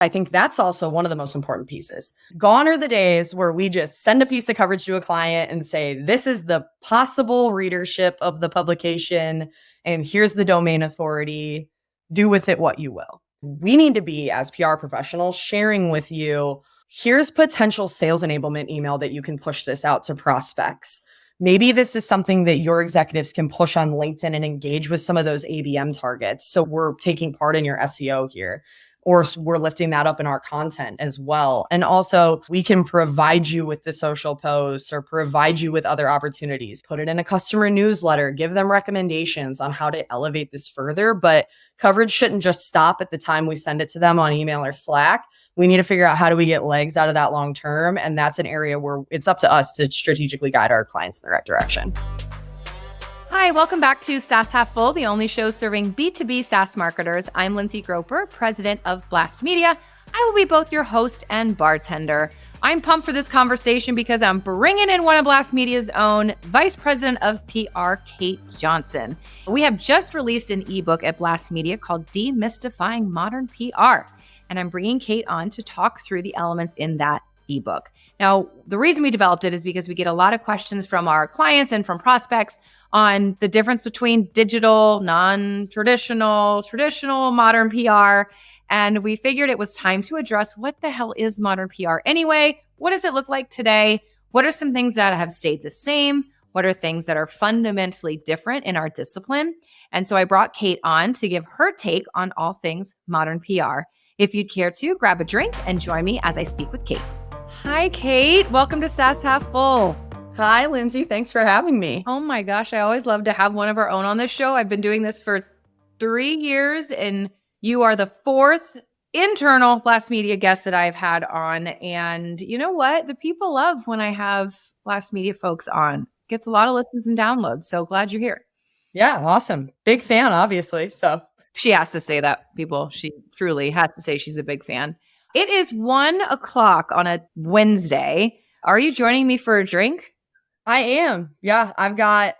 I think that's also one of the most important pieces. Gone are the days where we just send a piece of coverage to a client and say, this is the possible readership of the publication, and here's the domain authority. Do with it what you will. We need to be, as PR professionals, sharing with you, here's potential sales enablement email that you can push this out to prospects. Maybe this is something that your executives can push on LinkedIn and engage with some of those ABM targets. So we're taking part in your SEO here, or we're lifting that up in our content as well. And also, we can provide you with the social posts or provide you with other opportunities. Put it in a customer newsletter, give them recommendations on how to elevate this further. But coverage shouldn't just stop at the time we send it to them on email or Slack. We need to figure out how do we get legs out of that long term. And that's an area where it's up to us to strategically guide our clients in the right direction. Hi, welcome back to SaaS Half Full, the only show serving B2B SaaS marketers. I'm Lindsay Groper, president of BLASTmedia. I will be both your host and bartender. I'm pumped for this conversation because I'm bringing in one of BLASTmedia's own, Vice President of PR, Kate Johnson. We have just released an ebook at BLASTmedia called Demystifying Modern PR, and I'm bringing Kate on to talk through the elements in that ebook. Now, the reason we developed it is because we get a lot of questions from our clients and from prospects on the difference between digital, non-traditional, traditional, modern PR. And we figured it was time to address what the hell is modern PR anyway? What does it look like today? What are some things that have stayed the same? What are things that are fundamentally different in our discipline? And so I brought Kate on to give her take on all things modern PR. If you'd care to, grab a drink and join me as I speak with Kate. Hi, Kate. Welcome to SaaS Half Full. Hi, Lindsay. Thanks for having me. Oh my gosh, I always love to have one of our own on this show. I've been doing this for 3 years, and you are the fourth internal BLASTmedia guest that I've had on. And you know what? The people love when I have BLASTmedia folks on. Gets a lot of listens and downloads. So glad you're here. Yeah, awesome. Big fan, obviously. So she has to say that, people. She truly has to say she's a big fan. It is 1:00 on a Wednesday. Are you joining me for a drink? I am. Yeah, I've got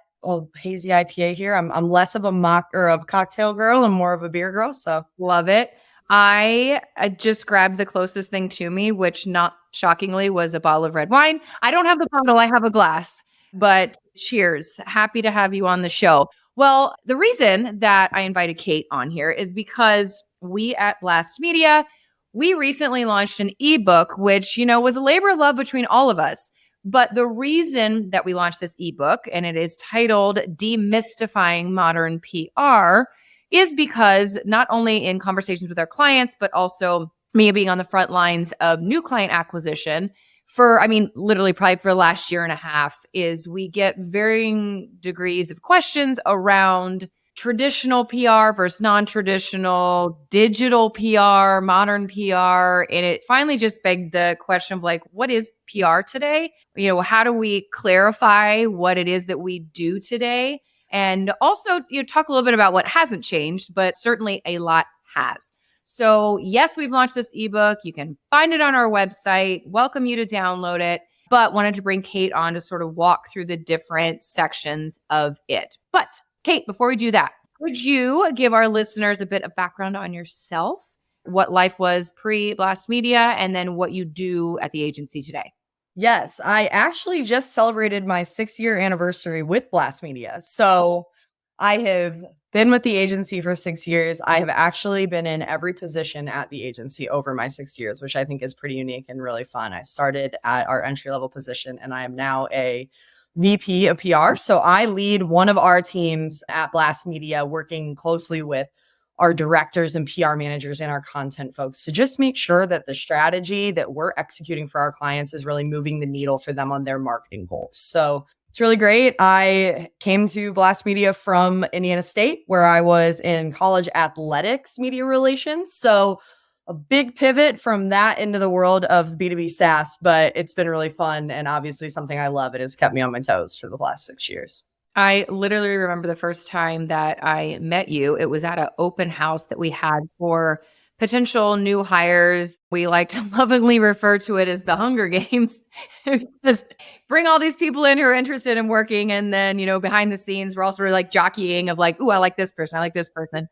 hazy IPA here. I'm less of a mock or a cocktail girl and more of a beer girl. So love it. I just grabbed the closest thing to me, which not shockingly was a bottle of red wine. I don't have the bottle. I have a glass. But cheers. Happy to have you on the show. Well, the reason that I invited Kate on here is because we at BLASTmedia, we recently launched an ebook, which, was a labor of love between all of us. But the reason that we launched this ebook, and it is titled Demystifying Modern PR, is because not only in conversations with our clients, but also me being on the front lines of new client acquisition literally probably for the last year and a half, is we get varying degrees of questions around traditional PR versus non-traditional, digital PR, modern PR. And it finally just begged the question of what is PR today? How do we clarify what it is that we do today? And also, talk a little bit about what hasn't changed, but certainly a lot has. So yes, we've launched this ebook. You can find it on our website. Welcome you to download it, but wanted to bring Kate on to sort of walk through the different sections of it. But Kate, before we do that, would you give our listeners a bit of background on yourself, what life was pre-BLASTmedia, and then what you do at the agency today? Yes, I actually just celebrated my 6-year anniversary with BLASTmedia. So I have been with the agency for 6 years. I have actually been in every position at the agency over my 6 years, which I think is pretty unique and really fun. I started at our entry-level position, and I am now a VP of PR. So I lead one of our teams at BLASTmedia, working closely with our directors and PR managers and our content folks to just make sure that the strategy that we're executing for our clients is really moving the needle for them on their marketing goals. So it's really great. I came to BLASTmedia from Indiana State, where I was in college athletics media relations. So a big pivot from that into the world of B2B SaaS, but it's been really fun and obviously something I love. It has kept me on my toes for the last 6 years. I literally remember the first time that I met you. It was at an open house that we had for potential new hires, we like to lovingly refer to it as the Hunger Games. Just bring all these people in who are interested in working. And then, behind the scenes, we're all sort of like jockeying of like, ooh, I like this person. I like this person.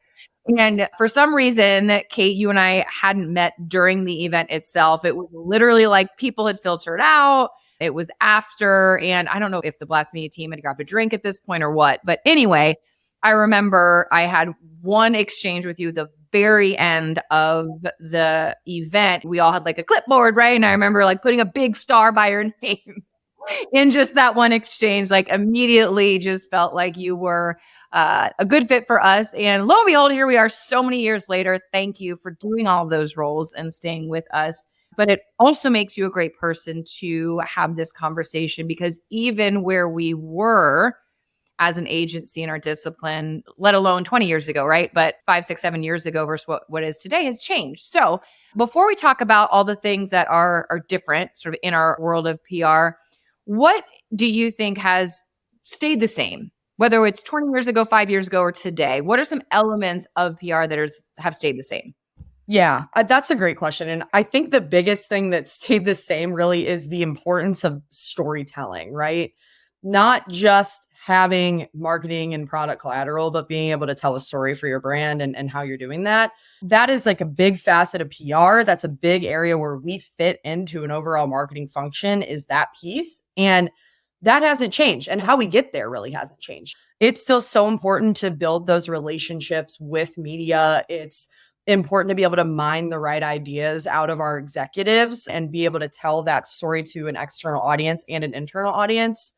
And for some reason, Kate, you and I hadn't met during the event itself. It was literally like people had filtered out. It was after, and I don't know if the BLASTmedia team had grabbed a drink at this point or what. But anyway, I remember I had one exchange with you the very end of the event. We all had like a clipboard, right? And I remember like putting a big star by your name in just that one exchange, like immediately just felt like you were a good fit for us. And lo and behold, here we are so many years later. Thank you for doing all of those roles and staying with us. But it also makes you a great person to have this conversation, because even where we were as an agency in our discipline, let alone 20 years ago, right? But 5, 6, 7 years ago versus what is today has changed. So before we talk about all the things that are different sort of in our world of PR, what do you think has stayed the same? Whether it's 20 years ago, 5 years ago, or today, what are some elements of PR that have stayed the same? Yeah, that's a great question. And I think the biggest thing that stayed the same really is the importance of storytelling, right? Not just having marketing and product collateral, but being able to tell a story for your brand and how you're doing that. That is like a big facet of PR. That's a big area where we fit into an overall marketing function, is that piece. And that hasn't changed. And how we get there really hasn't changed. It's still so important to build those relationships with media. It's important to be able to mine the right ideas out of our executives and be able to tell that story to an external audience and an internal audience.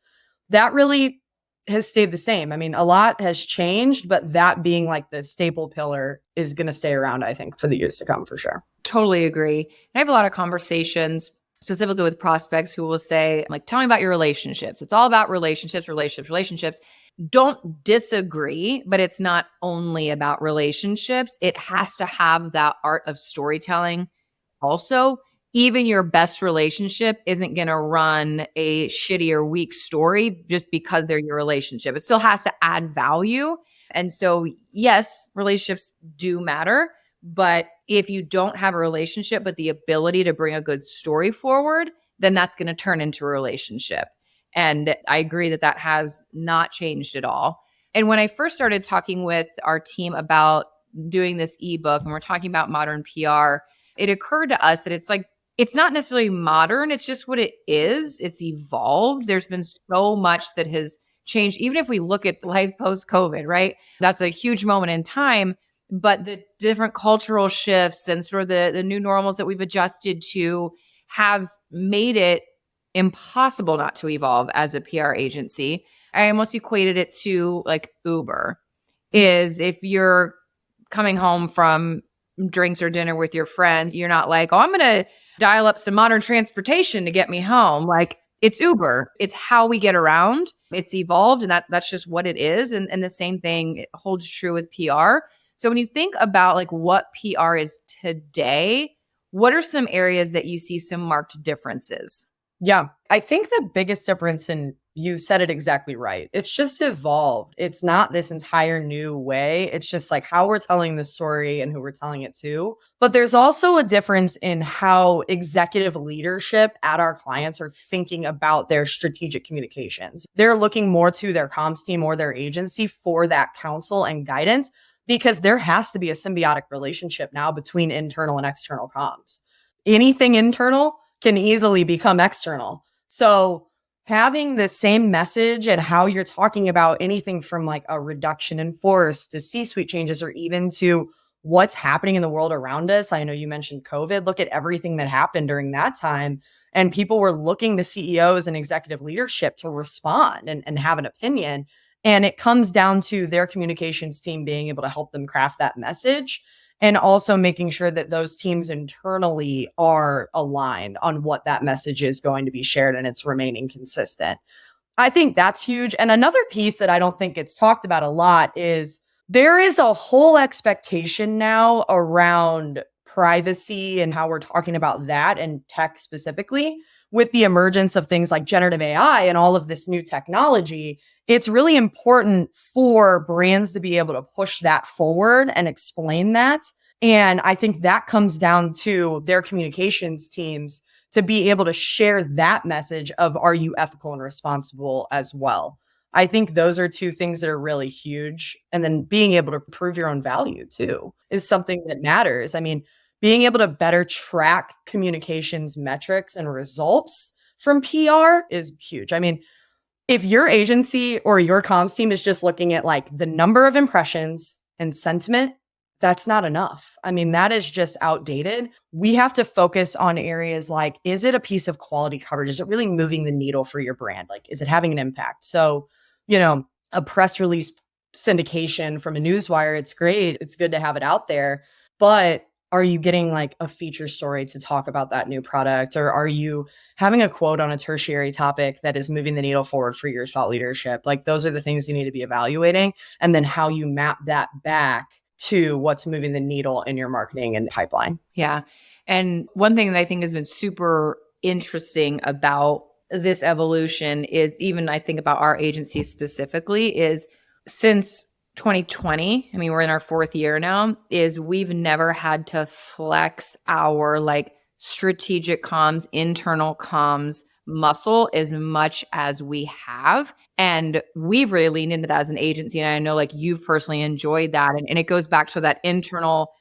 That really has stayed the same. I mean, a lot has changed, but that being like the staple pillar is going to stay around, I think, for the years to come, for sure. Totally agree. And I have a lot of conversations specifically with prospects who will say, like, tell me about your relationships. It's all about relationships. Don't disagree, but it's not only about relationships. It has to have that art of storytelling. Also, even your best relationship isn't going to run a shitty or weak story just because they're your relationship. It still has to add value. And so, yes, relationships do matter. But if you don't have a relationship, but the ability to bring a good story forward, then that's going to turn into a relationship. And I agree that has not changed at all. And when I first started talking with our team about doing this ebook, and we're talking about modern PR, it occurred to us that it's not necessarily modern. It's just what it is. It's evolved. There's been so much that has changed. Even if we look at life post-COVID, right? That's a huge moment in time. But the different cultural shifts and sort of the new normals that we've adjusted to have made it impossible not to evolve as a PR agency. I almost equated it to like Uber. Is if you're coming home from drinks or dinner with your friends, you're not like, oh, I'm going to dial up some modern transportation to get me home. Like, it's Uber. It's how we get around. It's evolved, and that's just what it is. And the same thing holds true with PR. So when you think about like what PR is today, what are some areas that you see some marked differences? Yeah, I think the biggest difference, and you said it exactly right, it's just evolved. It's not this entire new way. It's just like how we're telling the story and who we're telling it to. But there's also a difference in how executive leadership at our clients are thinking about their strategic communications. They're looking more to their comms team or their agency for that counsel and guidance, because there has to be a symbiotic relationship now between internal and external comms. Anything internal can easily become external. So having the same message and how you're talking about anything from like a reduction in force to C-suite changes, or even to what's happening in the world around us. I know you mentioned COVID. Look at everything that happened during that time. And people were looking to CEOs and executive leadership to respond and have an opinion. And it comes down to their communications team being able to help them craft that message, and also making sure that those teams internally are aligned on what that message is going to be shared and it's remaining consistent. I think that's huge. And another piece that I don't think gets talked about a lot is there is a whole expectation now around privacy and how we're talking about that, and tech specifically. With the emergence of things like generative AI and all of this new technology, it's really important for brands to be able to push that forward and explain that. And I think that comes down to their communications teams to be able to share that message of, are you ethical and responsible as well? I think those are two things that are really huge. And then being able to prove your own value too is something that matters. I mean, being able to better track communications metrics and results from PR is huge. I mean, if your agency or your comms team is just looking at like the number of impressions and sentiment, that's not enough. I mean, that is just outdated. We have to focus on areas like, is it a piece of quality coverage? Is it really moving the needle for your brand? Like, is it having an impact? So, a press release syndication from a newswire, it's great. It's good to have it out there. But are you getting like a feature story to talk about that new product? Or are you having a quote on a tertiary topic that is moving the needle forward for your thought leadership? Like, those are the things you need to be evaluating. And then how you map that back to what's moving the needle in your marketing and pipeline. Yeah. And one thing that I think has been super interesting about this evolution is, even I think about our agency specifically, is since 2020, I mean, we're in our 4th year now, is we've never had to flex our like strategic comms, internal comms muscle as much as we have. And we've really leaned into that as an agency. And I know like you've personally enjoyed that. And it goes back to that internal,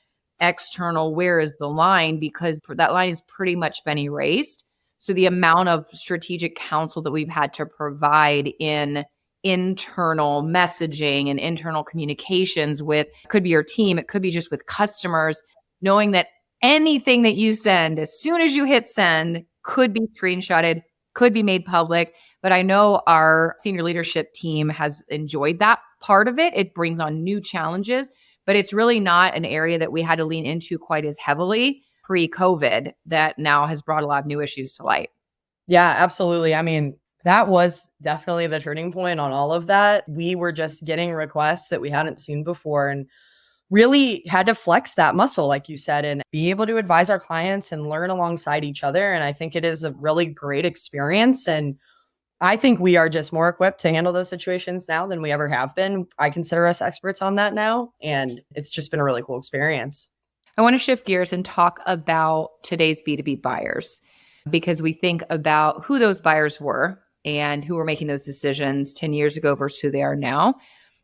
external, where is the line? Because that line has pretty much been erased. So the amount of strategic counsel that we've had to provide in internal messaging and internal communications with, could be your team, it could be just with customers, knowing that anything that you send, as soon as you hit send, could be screenshotted, could be made public. But I know our senior leadership team has enjoyed that part of it. It brings on new challenges, but it's really not an area that we had to lean into quite as heavily pre-COVID that now has brought a lot of new issues to light. Yeah, absolutely. I mean, that was definitely the turning point on all of that. We were just getting requests that we hadn't seen before and really had to flex that muscle, like you said, and be able to advise our clients and learn alongside each other. And I think it is a really great experience. And I think we are just more equipped to handle those situations now than we ever have been. I consider us experts on that now. And it's just been a really cool experience. I want to shift gears and talk about today's B2B buyers, because we think about who those buyers were and who were making those decisions 10 years ago versus who they are now.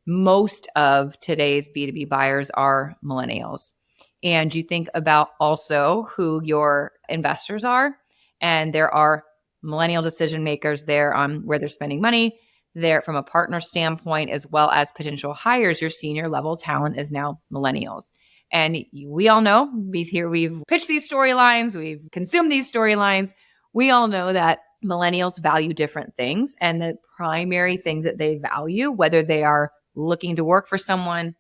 Most of today's B2B buyers are millennials. And you think about also who your investors are, and there are millennial decision makers there on where they're spending money. There, from a partner standpoint, as well as potential hires, your senior level talent is now millennials. And we all know, we've pitched these storylines, we've consumed these storylines. We all know that millennials value different things, and the primary things that they value, whether they are looking to work for someone,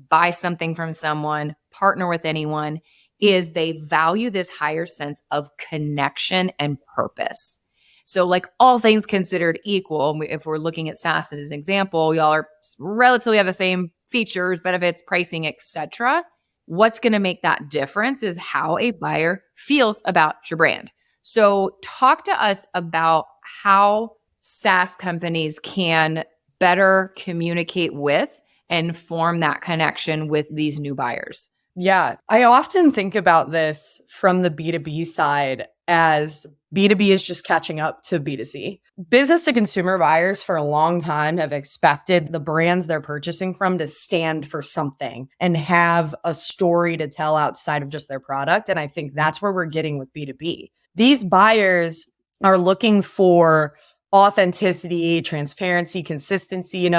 buy something from someone, partner with anyone, is they value this higher sense of connection and purpose. So like all things considered equal, if we're looking at SaaS as an example, y'all are relatively have the same features, benefits, pricing, etc. What's going to make that difference is how a buyer feels about your brand. So talk to us about how SaaS companies can better communicate with and form that connection with these new buyers. Yeah, I often think about this from the B2B side as B2B is just catching up to B2C. Business to consumer buyers for a long time have expected the brands they're purchasing from to stand for something and have a story to tell outside of just their product. And I think that's where we're getting with B2B. These buyers are looking for authenticity, transparency, consistency.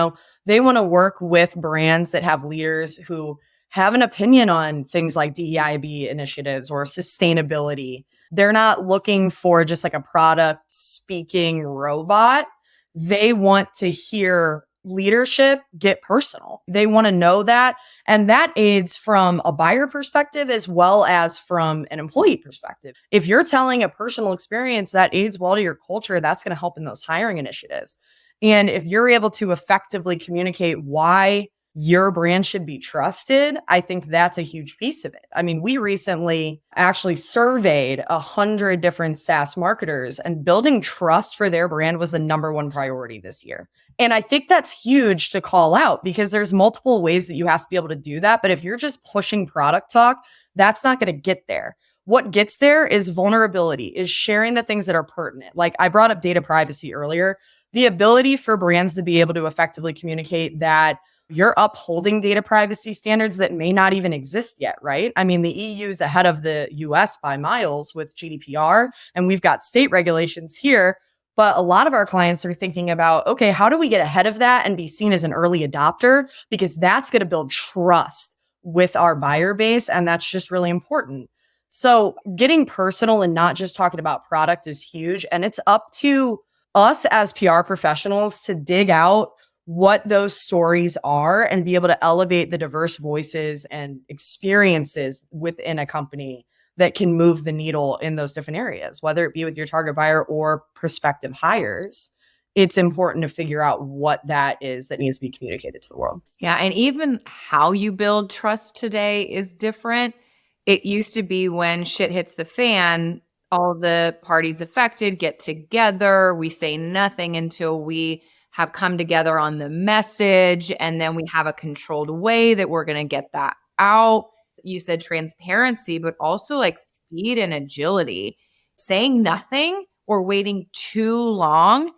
They want to work with brands that have leaders who have an opinion on things like DEIB initiatives or sustainability. They're not looking for just like a product speaking robot. They want to hear leadership get personal. They want to know that. And that aids from a buyer perspective as well as from an employee perspective. If you're telling a personal experience that aids well to your culture, that's going to help in those hiring initiatives. And if you're able to effectively communicate why your brand should be trusted, I think that's a huge piece of it. I mean, we recently actually surveyed 100 different SaaS marketers, and building trust for their brand was the number one priority this year. And I think that's huge to call out because there's multiple ways that you have to be able to do that. But if you're just pushing product talk, That's not going to get there. What gets there is vulnerability, is sharing the things that are pertinent. Like I brought up data privacy earlier, the ability for brands to be able to effectively communicate that you're upholding data privacy standards that may not even exist yet, right? I mean, the EU is ahead of the US by miles with GDPR, and we've got state regulations here. But a lot of our clients are thinking about, okay, how do we get ahead of that and be seen as an early adopter? Because that's going to build trust with our buyer base. And that's just really important. So getting personal and not just talking about product is huge. And it's up to us as PR professionals to dig out what those stories are and be able to elevate the diverse voices and experiences within a company that can move the needle in those different areas, whether it be with your target buyer or prospective hires. It's important to figure out what that is that needs to be communicated to the world. Yeah. And even how you build trust today is different. It used to be when shit hits the fan, all the parties affected get together. We say nothing until we have come together on the message. And then we have a controlled way that we're going to get that out. You said transparency, but also like speed and agility. Saying nothing or waiting too long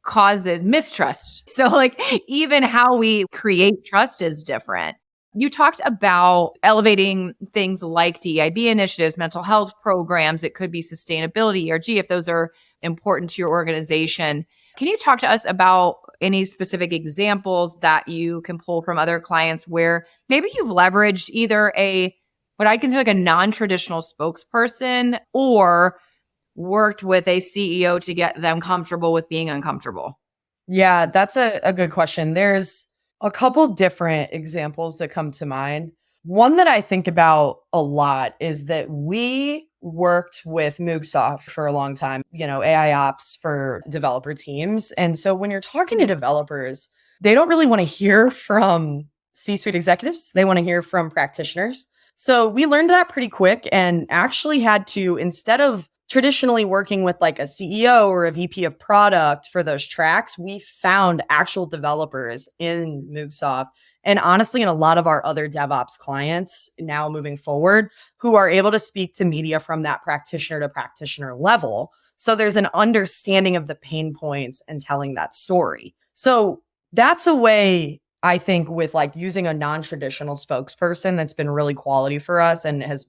causes mistrust. So like even how we create trust is different. You talked about elevating things like DEIB initiatives, mental health programs. It could be sustainability, ERG, if those are important to your organization. Can you talk to us about any specific examples that you can pull from other clients where maybe you've leveraged either what I consider like a non-traditional spokesperson or worked with a CEO to get them comfortable with being uncomfortable? Yeah, that's a good question. There's a couple different examples that come to mind. One that I think about a lot is that we worked with Moogsoft for a long time, AI ops for developer teams. And so when you're talking to developers, they don't really want to hear from C-suite executives. They want to hear from practitioners. So we learned that pretty quick and actually had to, instead of traditionally working with like a CEO or a VP of product for those tracks, we found actual developers in Moogsoft and honestly in a lot of our other DevOps clients now moving forward who are able to speak to media from that practitioner to practitioner level. So there's an understanding of the pain points and telling that story. So that's a way I think with like using a non-traditional spokesperson that's been really quality for us and has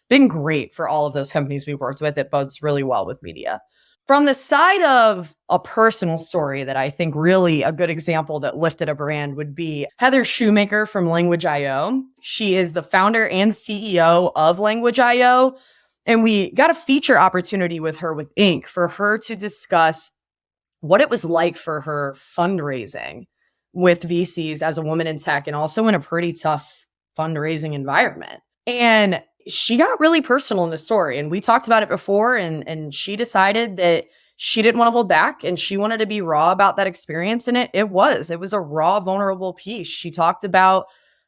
been great for all of those companies we've worked with. It bodes really well with media. From the side of a personal story that I think really a good example that lifted a brand would be Heather Shoemaker from Language.io. She is the founder and CEO of Language.io. And we got a feature opportunity with her with Inc. for her to discuss what it was like for her fundraising with VCs as a woman in tech and also in a pretty tough fundraising environment. And she got really personal in the story. And we talked about it before. And she decided that she didn't want to hold back and she wanted to be raw about that experience. And it was a raw, vulnerable piece. She talked about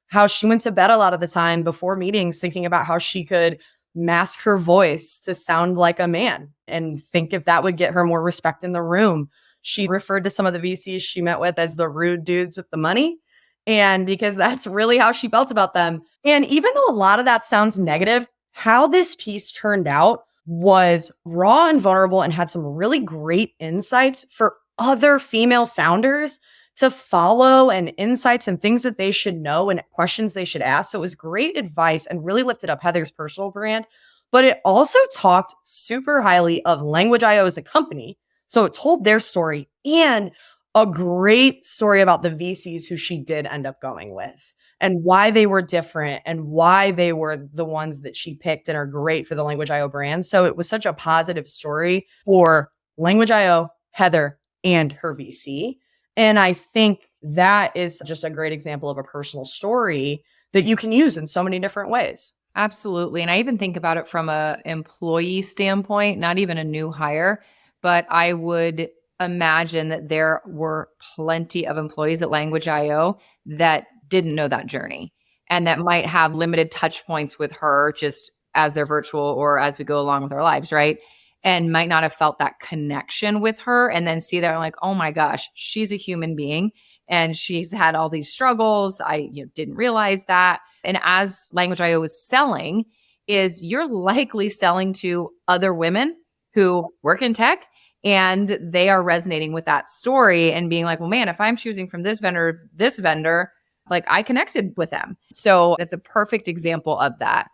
how she went to bed a lot of the time before meetings, thinking about how she could mask her voice to sound like a man and think if that would get her more respect in the room. She referred to some of the VCs she met with as the rude dudes with the money. And because that's really how she felt about them. And even though a lot of that sounds negative, how this piece turned out was raw and vulnerable and had some really great insights for other female founders to follow and insights and things that they should know and questions they should ask. So it was great advice and really lifted up Heather's personal brand. But it also talked super highly of Language.io as a company. So it told their story and a great story about the VCs who she did end up going with and why they were different and why they were the ones that she picked and are great for the Language.io brand. So it was such a positive story for Language.io, Heather, and her VC. And I think that is just a great example of a personal story that you can use in so many different ways. Absolutely. And I even think about it from a employee standpoint, not even a new hire, but I would imagine that there were plenty of employees at Language.io that didn't know that journey and that might have limited touch points with her just as they're virtual or as we go along with our lives, right? And might not have felt that connection with her and then see that like, oh my gosh, she's a human being and she's had all these struggles. I didn't realize that. And as Language.io was selling, is you're likely selling to other women who work in tech, and they are resonating with that story and being like, well, man, if I'm choosing from this vendor, like I connected with them. So it's a perfect example of that.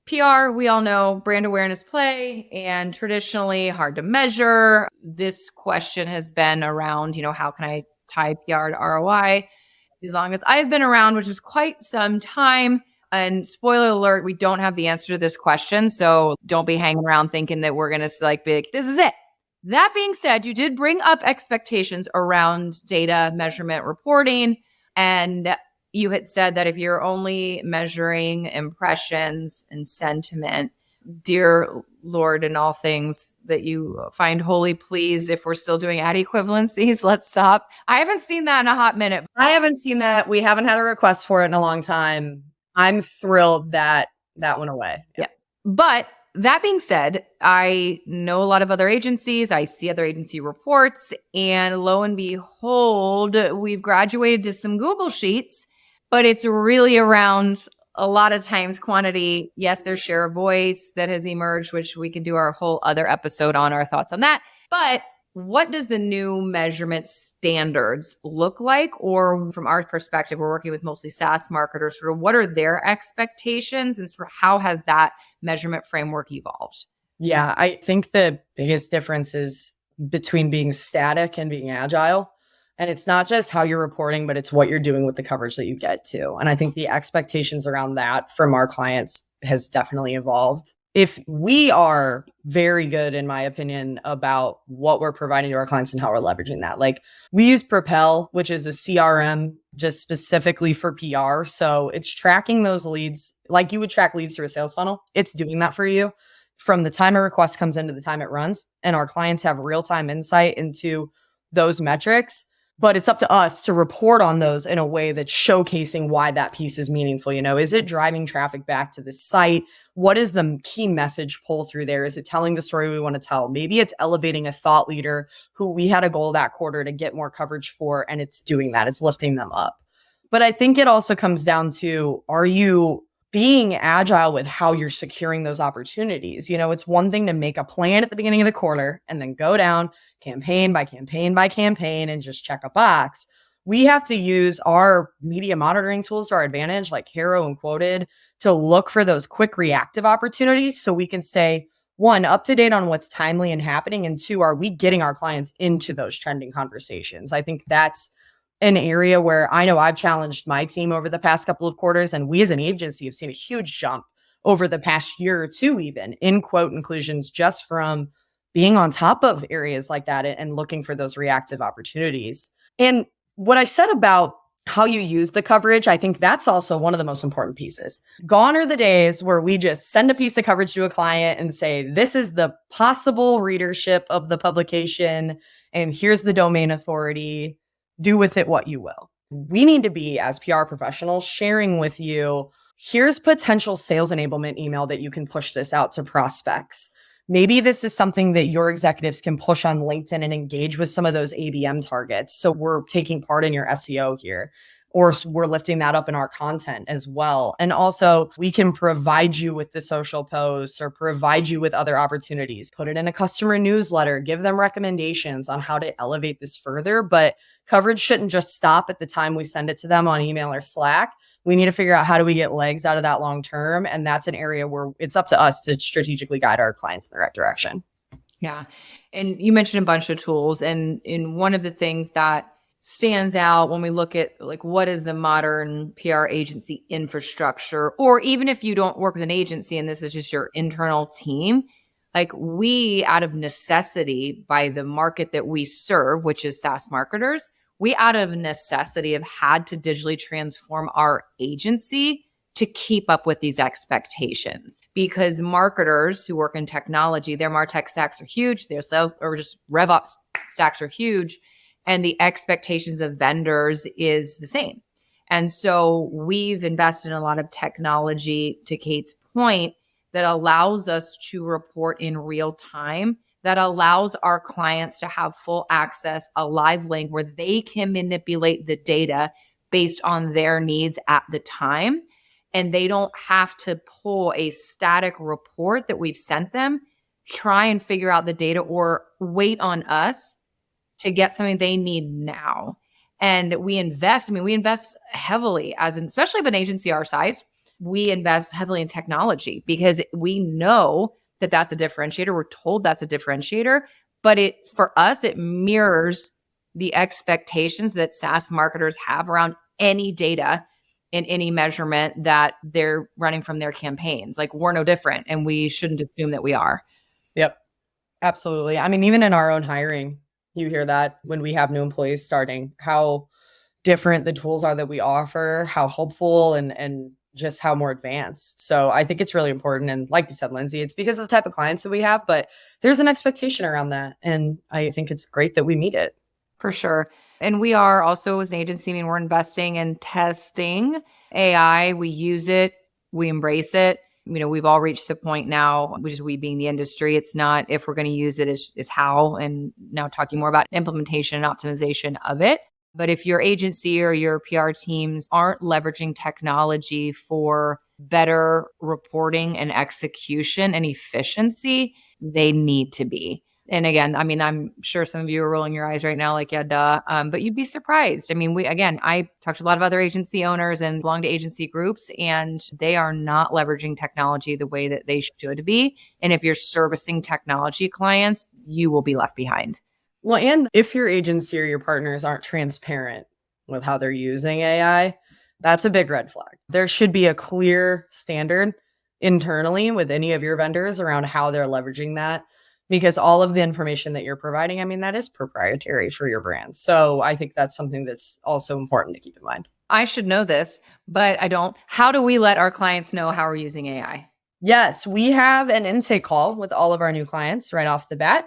PR, we all know brand awareness play, and traditionally hard to measure. This question has been around, how can I tie PR to ROI? As long as I've been around, which is quite some time. And spoiler alert, we don't have the answer to this question. So don't be hanging around thinking that we're going to be like, this is it. That being said, you did bring up expectations around data measurement reporting. And you had said that if you're only measuring impressions and sentiment, dear Lord, in all things that you find holy, please, if we're still doing ad equivalencies, let's stop. I haven't seen that in a hot minute. I haven't seen that. We haven't had a request for it in a long time. I'm thrilled that that went away. Yeah. But that being said, I know a lot of other agencies. I see other agency reports, and lo and behold, we've graduated to some Google Sheets, but it's really around a lot of times quantity. Yes, there's share of voice that has emerged, which we can do our whole other episode on our thoughts on that. But what does the new measurement standards look like? Or from our perspective, we're working with mostly SaaS marketers. Sort of what are their expectations, and sort of how has that measurement framework evolved? Yeah, I think the biggest difference is between being static and being agile. And it's not just how you're reporting, but it's what you're doing with the coverage that you get to. And I think the expectations around that from our clients has definitely evolved. If we are very good, in my opinion, about what we're providing to our clients and how we're leveraging that. Like we use Propel, which is a CRM just specifically for PR. So it's tracking those leads like you would track leads through a sales funnel. It's doing that for you from the time a request comes into the time it runs. And our clients have real-time insight into those metrics. But it's up to us to report on those in a way that's showcasing why that piece is meaningful. Is it driving traffic back to the site? What is the key message pull through there? Is it telling the story we want to tell? Maybe it's elevating a thought leader who we had a goal that quarter to get more coverage for, and it's doing that. It's lifting them up. But I think it also comes down to, are you being agile with how you're securing those opportunities? It's one thing to make a plan at the beginning of the quarter and then go down campaign by campaign by campaign and just check a box. We have to use our media monitoring tools to our advantage, like Hero and Quoted, to look for those quick reactive opportunities so we can stay, one, up to date on what's timely and happening, and two, are we getting our clients into those trending conversations? I think that's an area where I know I've challenged my team over the past couple of quarters, and we as an agency have seen a huge jump over the past year or two, even in quote inclusions, just from being on top of areas like that and looking for those reactive opportunities. And what I said about how you use the coverage, I think that's also one of the most important pieces. Gone are the days where we just send a piece of coverage to a client and say, this is the possible readership of the publication, and here's the domain authority. Do with it what you will. We need to be, as PR professionals, sharing with you, here's potential sales enablement email that you can push this out to prospects. Maybe this is something that your executives can push on LinkedIn and engage with some of those ABM targets. So we're taking part in your SEO here, or we're lifting that up in our content as well. And also we can provide you with the social posts or provide you with other opportunities, put it in a customer newsletter, give them recommendations on how to elevate this further. But coverage shouldn't just stop at the time we send it to them on email or Slack. We need to figure out how do we get legs out of that long term. And that's an area where it's up to us to strategically guide our clients in the right direction. Yeah. And you mentioned a bunch of tools. And in one of the things that stands out when we look at like what is the modern PR agency infrastructure, or even if you don't work with an agency and this is just your internal team, like we, out of necessity by the market that we serve, which is SaaS marketers, we out of necessity have had to digitally transform our agency to keep up with these expectations, because marketers who work in technology, their MarTech stacks are huge, their sales or just RevOps stacks are huge, and the expectations of vendors is the same. And so we've invested in a lot of technology, to Kate's point, that allows us to report in real time, that allows our clients to have full access, a live link where they can manipulate the data based on their needs at the time. and they don't have to pull a static report that we've sent them, try and figure out the data, or wait on us to get something they need now. And we invest heavily especially of an agency our size, we invest heavily in technology because we know that that's a differentiator. We're told that's a differentiator, but for us, it mirrors the expectations that SaaS marketers have around any data in any measurement that they're running from their campaigns. Like, we're no different, and we shouldn't assume that we are. Yep, absolutely. I mean, even in our own hiring, you hear that when we have new employees starting, how different the tools are that we offer, how helpful and just how more advanced. So I think it's really important. And like you said, Lindsay, it's because of the type of clients that we have, but there's an expectation around that. And I think it's great that we meet it. For sure. And we are also, as an agency, we're investing in testing AI. We use it, we embrace it. We've all reached the point now, which is we being the industry. It's not if we're going to use it, is how, and now talking more about implementation and optimization of it. But if your agency or your PR teams aren't leveraging technology for better reporting and execution and efficiency, they need to be. And again, I'm sure some of you are rolling your eyes right now, like, yeah, duh. But you'd be surprised. I talked to a lot of other agency owners and belong to agency groups, and they are not leveraging technology the way that they should be. And if you're servicing technology clients, you will be left behind. Well, and if your agency or your partners aren't transparent with how they're using AI, that's a big red flag. There should be a clear standard internally with any of your vendors around how they're leveraging that, because all of the information that you're providing, that is proprietary for your brand. So I think that's something that's also important to keep in mind. I should know this, but I don't. How do we let our clients know how we're using AI? Yes, we have an intake call with all of our new clients right off the bat.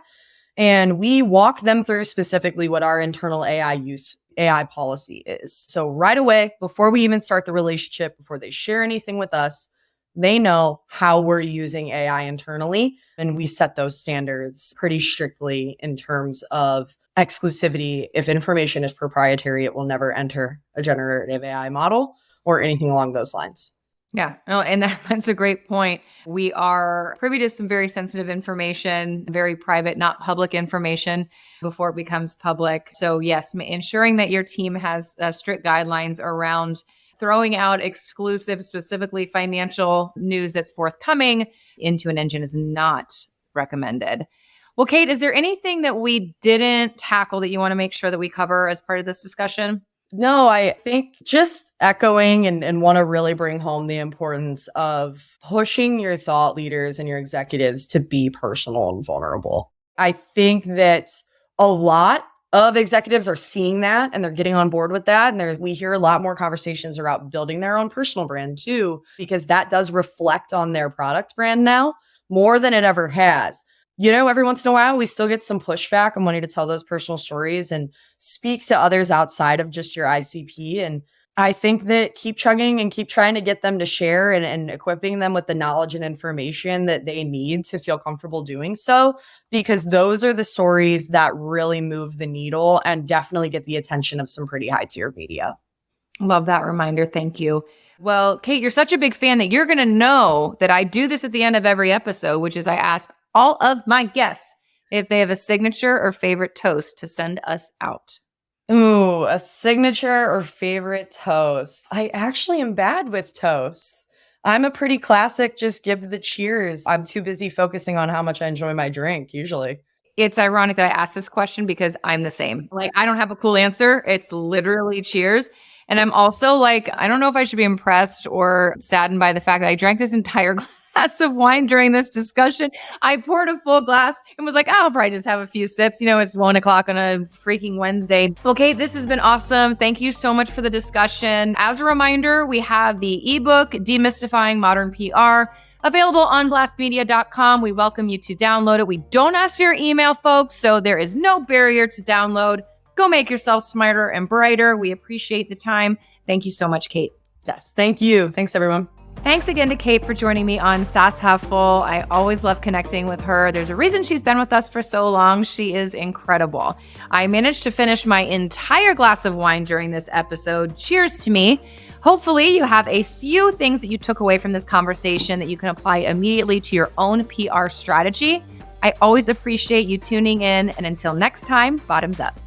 And we walk them through specifically what our internal AI policy is. So right away, before we even start the relationship, before they share anything with us, they know how we're using AI internally. And we set those standards pretty strictly in terms of exclusivity. If information is proprietary, it will never enter a generative AI model or anything along those lines. Yeah, no, and that's a great point. We are privy to some very sensitive information, very private, not public information before it becomes public. So yes, ensuring that your team has strict guidelines around throwing out exclusive, specifically financial news that's forthcoming into an engine is not recommended. Well, Kate, is there anything that we didn't tackle that you want to make sure that we cover as part of this discussion? No, I think just echoing and want to really bring home the importance of pushing your thought leaders and your executives to be personal and vulnerable. I think that a lot of executives are seeing that and they're getting on board with that. And we hear a lot more conversations about building their own personal brand too, because that does reflect on their product brand now more than it ever has. Every once in a while, we still get some pushback on wanting to tell those personal stories and speak to others outside of just your ICP. And I think that keep chugging and keep trying to get them to share and equipping them with the knowledge and information that they need to feel comfortable doing so, because those are the stories that really move the needle and definitely get the attention of some pretty high tier media. Love that reminder. Thank you. Well, Kate, you're such a big fan that you're going to know that I do this at the end of every episode, which is I ask all of my guests if they have a signature or favorite toast to send us out. Ooh, a signature or favorite toast. I actually am bad with toasts. I'm a pretty classic, just give the cheers. I'm too busy focusing on how much I enjoy my drink, usually. It's ironic that I asked this question because I'm the same. I don't have a cool answer. It's literally cheers. And I'm also I don't know if I should be impressed or saddened by the fact that I drank this entire glass of wine during this discussion. I poured a full glass and was like, I'll probably just have a few sips. It's 1:00 on a freaking Wednesday. Well, Kate, this has been awesome. Thank you so much for the discussion. As a reminder, we have the ebook, Demystifying Modern PR, available on BLASTmedia.com. We welcome you to download it. We don't ask for your email, folks, so there is no barrier to download. Go make yourself smarter and brighter. We appreciate the time. Thank you so much, Kate. Yes, thank you. Thanks, everyone. Thanks again to Kate for joining me on SaaS Half Full. I always love connecting with her. There's a reason she's been with us for so long. She is incredible. I managed to finish my entire glass of wine during this episode. Cheers to me. Hopefully you have a few things that you took away from this conversation that you can apply immediately to your own PR strategy. I always appreciate you tuning in, and until next time, bottoms up.